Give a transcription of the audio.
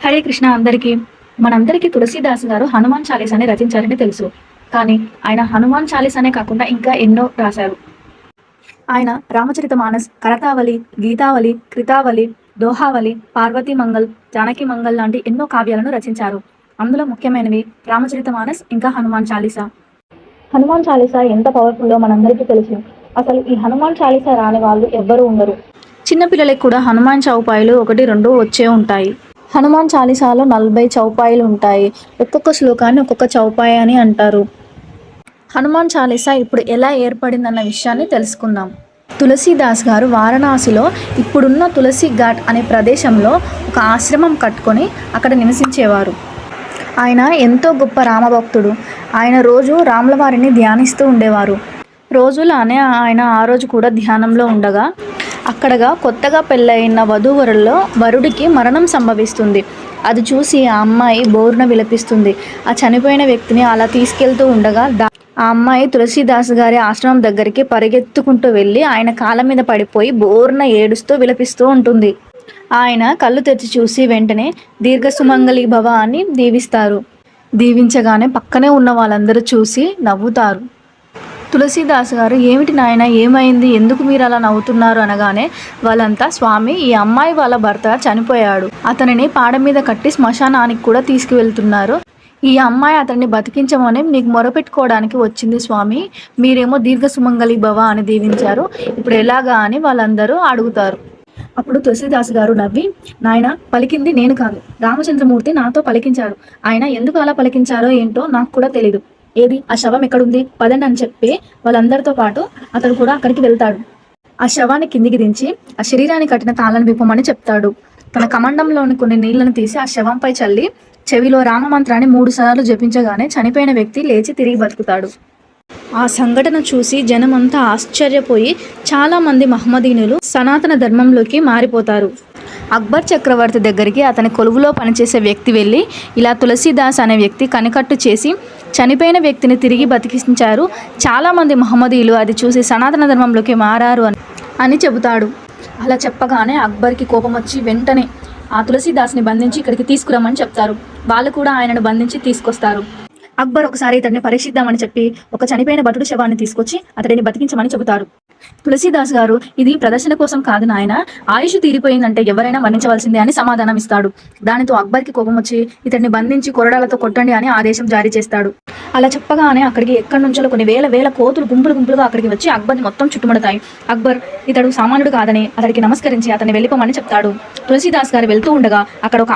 హరే కృష్ణ అందరికీ. మనందరికీ తులసీదాస్ గారు హనుమాన్ చాలీసాని రచించారని తెలుసు. కానీ ఆయన హనుమాన్ చాలీసానే కాకుండా ఇంకా ఎన్నో రాశారు. ఆయన రామచరితమానస్, కరతావళి, గీతావళి, కృతావళి, దోహావళి, పార్వతీ మంగళ్, జానకి మంగళ్ లాంటి ఎన్నో కావ్యాలను రచించారు. అందులో ముఖ్యమైనవి రామచరితమానస్ ఇంకా హనుమాన్ చాలీసా. హనుమాన్ చాలీసా ఎంత పవర్ఫుల్లో మనందరికీ తెలుసు. అసలు ఈ హనుమాన్ చాలీసా రాని వాళ్ళు ఎవ్వరూ ఉండరు. చిన్నపిల్లలకి కూడా హనుమాన్ చౌపాయిలు 1-2 వచ్చే ఉంటాయి. హనుమాన్ చాలీసాలో 40 చౌపాయిలు ఉంటాయి. ఒక్కొక్క శ్లోకాన్ని ఒక్కొక్క చౌపాయి అని అంటారు. హనుమాన్ చాలీసా ఇప్పుడు ఎలా ఏర్పడిందన్న విషయాన్ని తెలుసుకుందాం. తులసీదాస్ గారు వారణాసిలో ఇప్పుడున్న తులసి ఘాట్ అనే ప్రదేశంలో ఒక ఆశ్రమం కట్టుకొని అక్కడ నివసించేవారు. ఆయన ఎంతో గొప్ప రామభక్తుడు. ఆయన రోజు రాములవారిని ధ్యానిస్తూ ఉండేవారు. రోజులానే ఆయన ఆ రోజు కూడా ధ్యానంలో ఉండగా అక్కడగా కొత్తగా పెళ్ళయిన వధూవరుల్లో వరుడికి మరణం సంభవిస్తుంది. అది చూసి ఆ అమ్మాయి బోరున విలపిస్తుంది. ఆ చనిపోయిన వ్యక్తిని అలా తీసుకెళ్తూ ఉండగా ఆ అమ్మాయి తులసీదాస్ గారి ఆశ్రమం దగ్గరికి పరిగెత్తుకుంటూ వెళ్ళి ఆయన కాళ్ళ మీద పడిపోయి బోరున ఏడుస్తూ విలపిస్తూ ఉంటుంది. ఆయన కళ్ళు తెరిచి చూసి వెంటనే దీర్ఘ సుమంగళి భవ అని దీవిస్తారు. దీవించగానే పక్కనే ఉన్న వాళ్ళందరూ చూసి నవ్వుతారు. తులసీదాస్ గారు ఏమిటి నాయన, ఏమైంది, ఎందుకు మీరు అలా నవ్వుతున్నారు అనగానే వాళ్ళంతా, స్వామి, ఈ అమ్మాయి వాళ్ళ భర్త చనిపోయాడు, అతనిని పాడ మీద కట్టి శ్మశానానికి కూడా తీసుకువెళ్తున్నారు. ఈ అమ్మాయి అతన్ని బతికించమని నీకు మొరపెట్టుకోవడానికి వచ్చింది స్వామి, మీరేమో దీర్ఘ సుమంగళి భవ అని దీవించారు, ఇప్పుడు ఎలాగా అని వాళ్ళందరూ అడుగుతారు. అప్పుడు తులసీదాస్ గారు నవ్వి, నాయన, పలికింది నేను కాదు, రామచంద్రమూర్తి నాతో పలికించారు. ఆయన ఎందుకు అలా పలికించారో ఏంటో నాకు కూడా తెలీదు. ఏది ఆ శవం ఎక్కడుంది, పదండి అని చెప్పి వాళ్ళందరితో పాటు అతడు కూడా అక్కడికి వెళ్తాడు. ఆ శవాన్ని కిందికి దించి ఆ శరీరాన్ని కట్టిన తాళను విప్పమని చెప్తాడు. తన కమండంలోని కొన్ని నీళ్లను తీసి ఆ శవంపై చల్లి చెవిలో రామమంత్రాన్ని 3 సార్లు జపించగానే చనిపోయిన వ్యక్తి లేచి తిరిగి బతుకుతాడు. ఆ సంఘటన చూసి జనమంతా ఆశ్చర్యపోయి చాలామంది మహమ్మదీనులు సనాతన ధర్మంలోకి మారిపోతారు. అక్బర్ చక్రవర్తి దగ్గరికి అతని కొలువులో పనిచేసే వ్యక్తి వెళ్ళి, ఇలా తులసీదాస్ అనే వ్యక్తి కనికట్టు చేసి చనిపోయిన వ్యక్తిని తిరిగి బతికించారు, చాలామంది మహమ్మదీయులు అది చూసి సనాతన ధర్మంలోకి మారారు అని చెబుతాడు. అలా చెప్పగానే అక్బర్కి కోపం వచ్చి వెంటనే ఆ తులసీదాస్ని బంధించి ఇక్కడికి తీసుకురమ్మని చెప్తారు. వాళ్ళు కూడా ఆయనను బంధించి తీసుకొస్తారు. అక్బర్ ఒకసారి ఇతడిని పరీక్షిద్దామని చెప్పి ఒక చనిపోయిన భటుడు శవాన్ని తీసుకొచ్చి అతడిని బతికించమని చెబుతారు. తులసీదాస్ గారు, ఇది ప్రదర్శన కోసం కాదు నాయన, ఆయుష్ తీరిపోయిందంటే ఎవరైనా మరణించవలసిందే అని సమాధానం ఇస్తాడు. దానితో అక్బర్కి కోపం వచ్చి ఇతడిని బంధించి కొరడాలతో కొట్టండి అని ఆదేశం జారీ చేస్తాడు. అలా చెప్పగానే అక్కడికి ఎక్కడి నుంచో కొన్ని వేల కోతులు గుంపులుగా అక్కడికి వచ్చి అక్బర్ని మొత్తం చుట్టుముడతాయి. అక్బర్ ఇతడు సామాన్యుడు కాదని అతడికి నమస్కరించి అతన్ని వెళ్ళిపోమని చెప్తాడు. తులసీదాస్ గారు వెళ్తూ ఉండగా అక్కడ ఒక